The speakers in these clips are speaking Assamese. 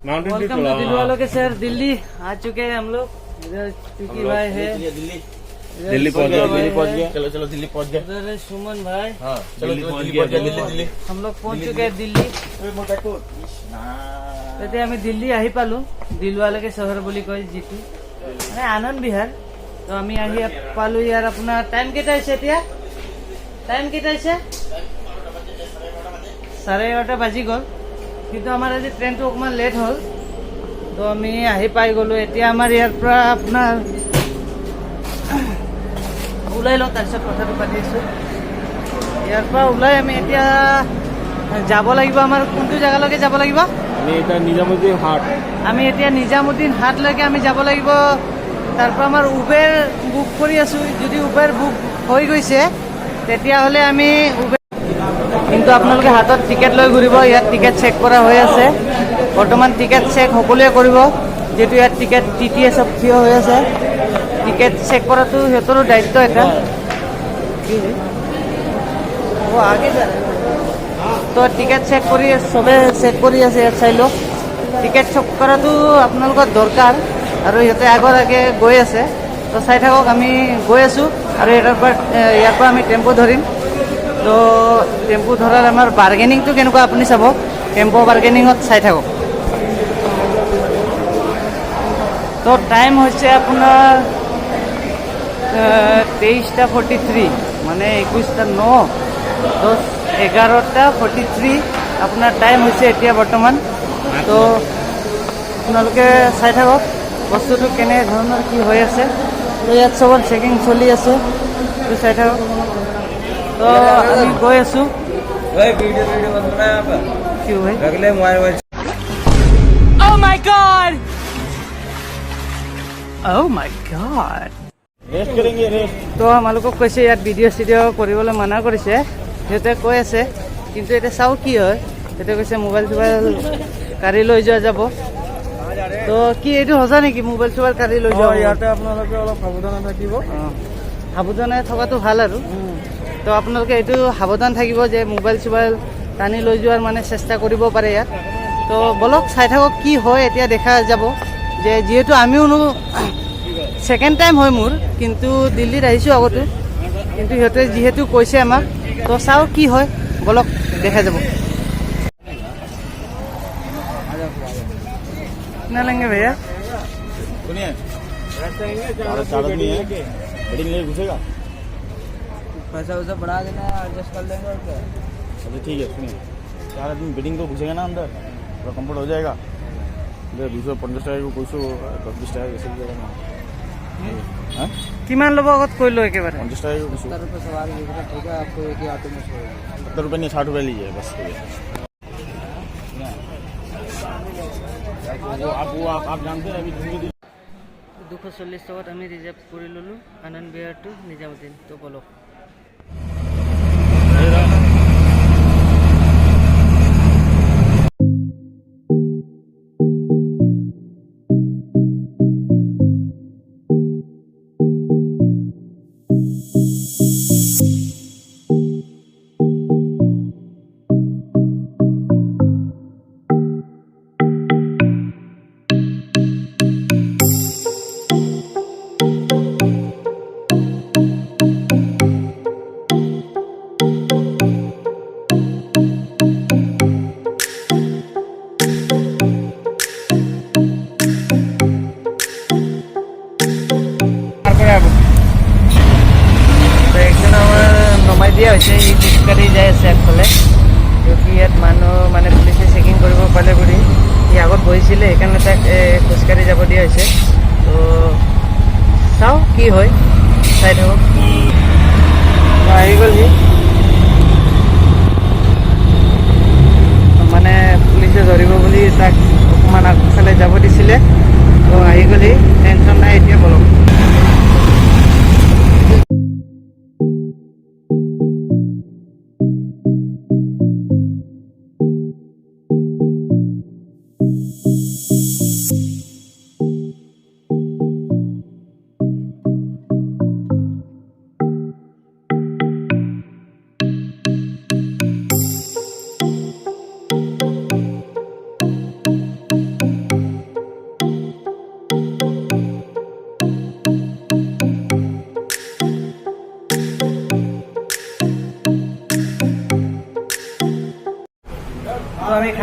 वेलकम टू दिल्ली वालों के शहर दिल्ली। आ चुके हैं हम लोग। इधर चुकी भाई है, दिल्ली पहुंच गया। चलो चलो दिल्ली पहुंच गया। उधर है सुमन भाई। हाँ चलो दिल्ली पहुंच गया। दिल्ली हम लोग पहुंच चुके हैं दिल्ली। तो আমি দিল্লী আহি পালো। দিলৱালৈকে চহৰ বুলি কয় যিটো মানে আনন্দ বিহাৰ। তো আমি আহি পালো ইয়াৰ। আপোনাৰ টাইম কেইটা হৈছে এতিয়া? টাইম কেইটা হৈছে? 11:30 বাজি গ'ল। কিন্তু আমাৰ আজি ট্ৰেইনটো অকণমান লেট হ'ল। তো আমি আহি পাই গ'লো। এতিয়া আমাৰ ইয়াৰ পৰা আপোনাৰ ওলাই লওঁ, তাৰপিছত কথাটো পাতিছোঁ। ইয়াৰ পৰা ওলাই আমি এতিয়া যাব লাগিব। আমাৰ কোনটো জেগালৈকে যাব লাগিব? নিজামুদ্দিন হাট। আমি এতিয়া নিজামুদ্দিন হাটলৈকে আমি যাব লাগিব। তাৰ পৰা আমাৰ উবেৰ বুক কৰি আছোঁ। যদি উবেৰ বুক হৈ গৈছে তেতিয়াহ'লে আমি উবেৰ, কিন্তু আপোনালোকে হাতত টিকেট লৈ ঘূৰিব। ইয়াত টিকেট চেক কৰা হৈ আছে বৰ্তমান। টিকেট চেক সকলোৱে কৰিব, যিহেতু ইয়াত টিকেট টিটিয়ে চব থিয় হৈ আছে। টিকেট চেক কৰাটো সিহঁতৰো দায়িত্ব এটা। আগে তো টিকেট চেক কৰি চবে চেক কৰি আছে। ইয়াত চাই লওক, টিকেট চেক কৰাটো আপোনালোকৰ দৰকাৰ। আৰু সিহঁতে আগৰ আগে গৈ আছে, তো চাই থাকক। আমি গৈ আছোঁ আৰু ইয়াৰ পৰা আমি টেম্পু ধৰিম। তো টেম্পু ধৰাৰ আমাৰ বাৰ্গেনিংটো কেনেকুৱা আপুনি চাব। টেম্পু বাৰ্গেনিঙত চাই থাকক। তো টাইম হৈছে আপোনাৰ 23:43, মানে 21:09, 11:43 আপোনাৰ টাইম হৈছে এতিয়া বৰ্তমান। তো আপোনালোকে চাই থাকক বস্তুটো কেনে ধৰণৰ কি হৈ আছে। তো ইয়াত চবৰ চেকিং চলি আছে, তো চাই থাকক। তো আমি গৈ আছোঁ। Oh my god! Oh my god! Rest करेंगे रेस्ट। তো আমালোকক কৈছে ইয়াত ভিডিঅ' চিডিঅ' কৰিবলৈ মানা কৰিছে। সিহঁতে কৈ আছে, কিন্তু এতিয়া চাওঁ কি হয়। সিহঁতে কৈছে মোবাইল চোবাইল কাঢ়ি লৈ যোৱা যাব। তো কি এইটো সঁচা নেকি? মোবাইল চোবাইল কাঢ়ি লৈ যোৱা? ইয়াতে আপোনালোকে অলপ সাৱধানে থাকিব। সাৱধানে থকাটো ভাল আৰু। তো আপোনালোকে এইটো সাৱধান থাকিব যে মোবাইল চোবাইল টানি লৈ যোৱাৰ মানে চেষ্টা কৰিব পাৰে ইয়াত। তো বলক চাই থাকক কি হয়। এতিয়া দেখা যাব যে যিহেতু আমিও ছেকেণ্ড টাইম হয় মোৰ, কিন্তু দিল্লীত আহিছোঁ আগতো। কিন্তু সিহঁতে যিহেতু কৈছে আমাক, তো চাওঁ কি হয়। বলক দেখা যাব। कितना लेंगे भैया? सुनिए 4 आदमी है, हेडिंग ले घुसेगा। पैसा वैसा बढ़ा देना, एडजस्ट कर लेंगे और क्या। चलिए ठीक है। सुनिए 4 आदमी बेडिंग तो घुसेगा ना अंदर, थोड़ा कम्फर्ट हो जाएगा। इधर 250 টাকা को कोई 10-20 টাকা ऐसे भी जाएगा। हाँ কিমান ল'ব আগত কৈ লো একেবাৰে। 50 টাকা को 70 रुपये सवारी ठीक है। आपको एक ही ऑटो में छोड़ेगा। 70 रुपये नहीं 60 रुपये लीजिए बस। आप जानते हैं अभी 240 টকাত আমি ৰিজাৰ্ভ কৰি ল'লোঁ আনন্দ বিহাৰ টু নিজামুদ্দিন। তো বলক। নমাই দিয়া হৈছে। ই খোজকাঢ়ি যাই আছে আগফালে, কিয় ইয়াত মানুহ মানে পুলিচে চেকিং কৰিব পালে বুলি সি আগত বহিছিলে, সেইকাৰণে তাক খোজকাঢ়ি যাব দিয়া হৈছে। তো চাওঁ কি হয়, চাই থাকক। আহি গ'ল সি, মানে পুলিচে ধৰিব বুলি তাক অকণমান আগফালে যাব দিছিলে। তো আহি গ'ল সি, টেনশ্যন নাই এতিয়া। বলক।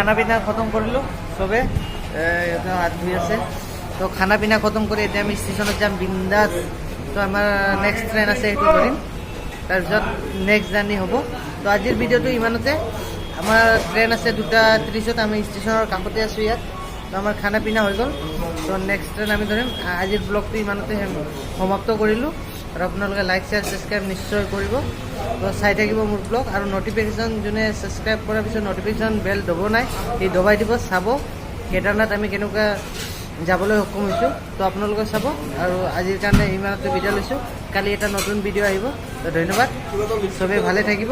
খানা পিনা খতম কৰিলোঁ চবে সিহঁতে হাত ধুই আছে তো খানা পিনা খতম কৰি এতিয়া আমি ষ্টেচনত যাম বিন্দাছ তো আমাৰ নেক্সট ট্ৰেইন আছে সেইটো ধৰিম তাৰপিছত নেক্সট জাৰ্ণি হ'ব তো আজিৰ ভিডিঅ'টো ইমানতে আমাৰ ট্ৰেইন আছে 2:30 আমি ষ্টেচনৰ কাষতে আছোঁ ইয়াত তো আমাৰ খানা পিনা হৈ গ'ল তো নেক্সট ট্ৰেইন আমি ধৰিম আজিৰ ব্লগটো ইমানতে সমাপ্ত কৰিলোঁ আৰু আপোনালোকে লাইক শ্বেয়াৰ ছাবস্ক্ৰাইব নিশ্চয় কৰিব তো চাই থাকিব মোৰ ব্লগ আৰু নটিফিকেশ্যন যোনে ছাবস্ক্ৰাইব কৰাৰ পিছত নটিফিকেশ্যন বেল দবাই সেই দবাই দিব চাব কেদাৰনাথ আমি কেনেকুৱা যাবলৈ সক্ষম হৈছোঁ তো আপোনালোকে চাব আৰু আজিৰ কাৰণে ইমানতে বিদায় লৈছোঁ কালি এটা নতুন ভিডিঅ' আহিব তো ধন্যবাদ চবেই ভালে থাকিব।